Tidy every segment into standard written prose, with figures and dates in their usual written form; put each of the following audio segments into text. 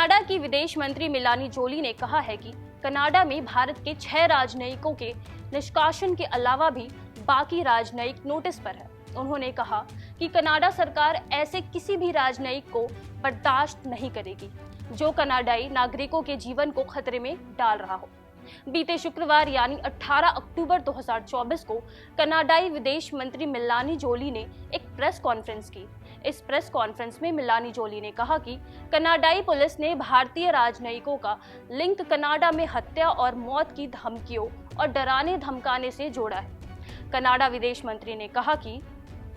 Canada की विदेश मंत्री मेलानी जोली ने कहा है कि कनाडा में भारत के 6 राजनयिकों के निष्कासन के अलावा भी बाकी राजनयिक नोटिस पर है। उन्होंने कहा कि कनाडा सरकार ऐसे किसी भी राजनयिक को बर्दाश्त नहीं करेगी जो कनाडाई नागरिकों के जीवन को खतरे में डाल रहा हो। बीते शुक्रवार यानी 18 अक्टूबर 2024 को कनाडाई विदेश मंत्री मेलानी जोली ने एक प्रेस कॉन्फ्रेंस की। इस प्रेस कॉन्फ्रेंस में मेलानी जोली ने कहा कि कनाडाई पुलिस ने भारतीय राजनयिकों का लिंक कनाडा में हत्या और मौत की धमकियों और डराने धमकाने से जोड़ा है। कनाडा विदेश मंत्री ने कहा कि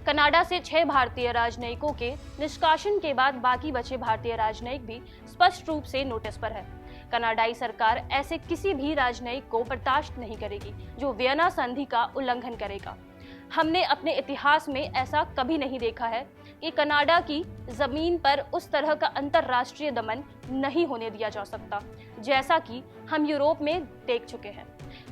कनाडा से 6 भारतीय राजनयिकों के निष्कासन के बाद बाकी बचे भारतीय राजनयिक भी स्पष्ट रूप से नोटिस पर है। कनाडाई सरकार ऐसे किसी भी राजनयिक को बर्दाश्त नहीं करेगी जो वियना संधि का उल्लंघन करेगा। हमने अपने इतिहास में ऐसा कभी नहीं देखा है कि कनाडा की जमीन पर उस तरह का अंतर्राष्ट्रीय दमन नहीं होने दिया जा सकता जैसा कि हम यूरोप में देख चुके हैं।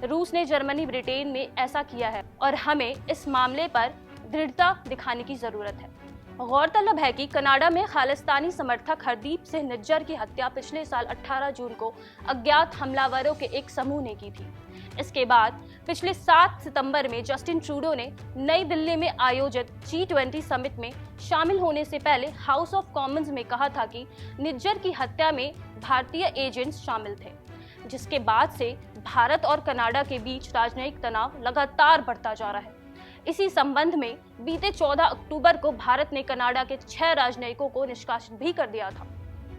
रूस ने जर्मनी ब्रिटेन में ऐसा किया है और हमें इस मामले पर दृढ़ता दिखाने की जरूरत है। गौरतलब है कि कनाडा में खालिस्तानी समर्थक हरदीप सिंह निज्जर की हत्या पिछले साल 18 जून को अज्ञात हमलावरों के एक समूह ने की थी। इसके बाद पिछले 7 सितंबर में जस्टिन ट्रूडो ने नई दिल्ली में आयोजित G20 समिट में शामिल होने से पहले हाउस ऑफ कॉमन्स में कहा था कि निज्जर की हत्या में भारतीय एजेंट्स शामिल थे, जिसके बाद से भारत और कनाडा के बीच राजनयिक तनाव लगातार बढ़ता जा रहा है। इसी संबंध में बीते 14 अक्टूबर को भारत ने कनाडा के 6 राजनयिकों को निष्कासित भी कर दिया था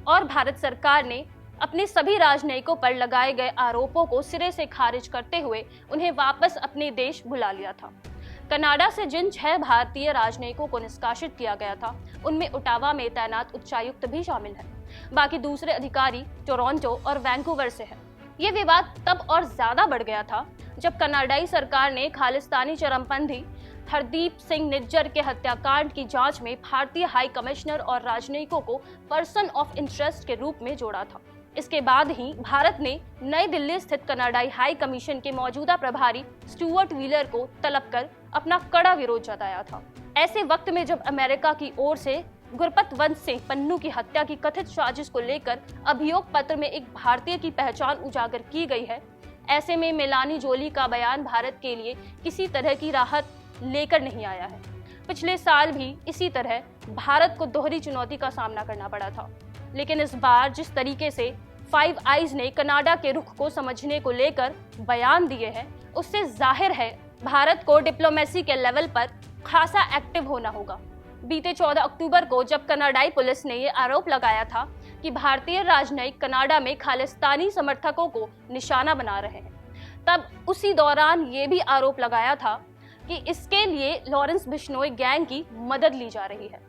और भारत सरकार ने अपने सभी राजनयिकों पर लगाए गए आरोपों को सिरे से खारिज करते हुए उन्हें वापस अपने देश बुला लिया था। कनाडा से जिन 6 भारतीय राजनयिकों को निष्कासित किया गया था उनमें ओटावा में तैनात उच्चायुक्त भी शामिल है। बाकी दूसरे अधिकारी टोरंटो और वैंकूवर से है। ये विवाद तब और ज्यादा बढ़ गया था जब कनाडाई सरकार ने खालिस्तानी चरमपंथी हरदीप सिंह निज्जर के हत्याकांड की जांच में भारतीय हाई कमिश्नर और राजनयिकों को पर्सन ऑफ इंटरेस्ट के रूप में जोड़ा था। इसके बाद ही भारत ने नई दिल्ली स्थित कनाडाई हाई कमीशन के मौजूदा प्रभारी स्टुअर्ट व्हीलर को तलब कर अपना कड़ा विरोध जताया था। ऐसे वक्त में जब अमेरिका की ओर से गुरपत वंश सिंह पन्नू की हत्या की कथित साजिश को लेकर अभियोग पत्र में एक भारतीय की पहचान उजागर की गई है, ऐसे में मेलानी जोली का बयान भारत के लिए किसी तरह की राहत लेकर नहीं आया है। पिछले साल भी इसी तरह भारत को दोहरी चुनौती का सामना करना पड़ा था, लेकिन इस बार जिस तरीके से फाइव आइज ने कनाडा के रुख को समझने को लेकर बयान दिए हैं, उससे जाहिर है भारत को डिप्लोमेसी के लेवल पर खासा एक्टिव होना होगा। बीते 14 अक्टूबर को जब कनाडाई पुलिस ने ये आरोप लगाया था कि भारतीय राजनयिक कनाडा में खालिस्तानी समर्थकों को निशाना बना रहे हैं, तब उसी दौरान ये भी आरोप लगाया था कि इसके लिए लॉरेंस बिश्नोई गैंग की मदद ली जा रही है।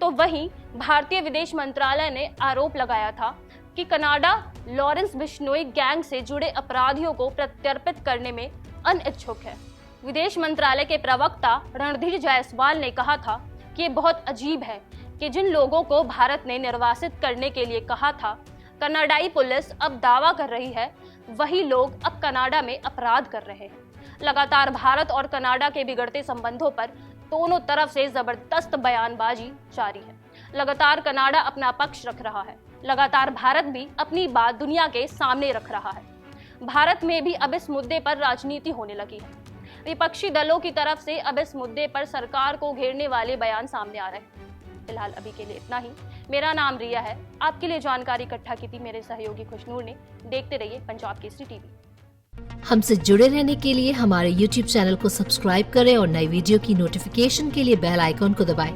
तो वहीं भारतीय विदेश मंत्रालय ने आरोप लगाया था कि कनाडा लॉरेंस बिश्नोई गैंग से जुड़े अपराधियों को प्रत्यर्पित करने में अनिच्छुक है। विदेश मंत्रालय के प्रवक्ता रणधीर जायसवाल ने कहा था कि ये बहुत अजीब है कि जिन लोगों को भारत ने निर्वासित करने के लिए कहा था, कनाडाई पुलिस अब दावा कर रही है, वही लोग अब कनाडा में अपराध कर रहे हैं। लगातार भारत और कनाडा के बिगड़ते संबंधों पर दोनों तरफ से जबरदस्त बयानबाजी जारी है। लगातार कनाडा अपना पक्ष रख रहा है, लगातार भारत भी अपनी बात दुनिया के सामने रख रहा है। भारत में भी अब इस मुद्दे पर राजनीति होने लगी है। विपक्षी दलों की तरफ से अब इस मुद्दे पर सरकार को घेरने वाले बयान सामने आ रहे हैं। फिलहाल अभी के लिए इतना ही। मेरा नाम रिया है। आपके लिए जानकारी इकट्ठा की थी मेरे सहयोगी खुशनूर ने। देखते रहिए पंजाब केसरी टीवी। हमसे जुड़े रहने के लिए हमारे YouTube चैनल को सब्सक्राइब करें और नई वीडियो की नोटिफिकेशन के लिए बेल आइकॉन को दबाएं।